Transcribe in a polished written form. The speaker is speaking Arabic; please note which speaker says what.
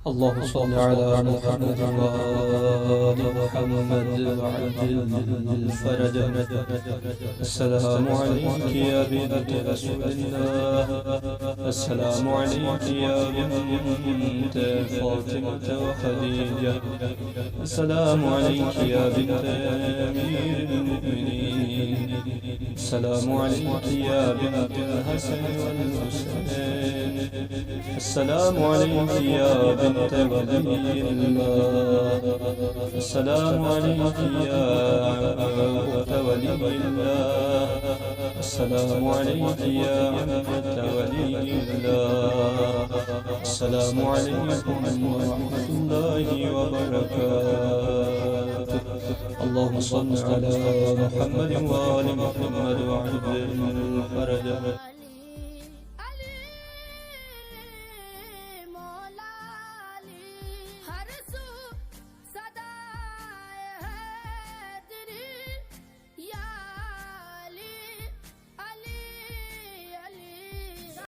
Speaker 1: اللهم صل على محمد وآل محمد وعجل الفرج. السلام عليك يا بنت رسول الله، السلام عليك يا بنت فاطمة وخديجة، السلام عليك يا بنت أمير المؤمنين، السلام عليك يا بنت الحسن والحسين، السلام عليك يا بنت ولي الله، السلام عليك يا أخت ولي الله، السلام عليك يا أخت ولي الله، السلام عليكم ورحمة الله وبركاته. اللهم صل على محمد وآل محمد وعجل الفرج.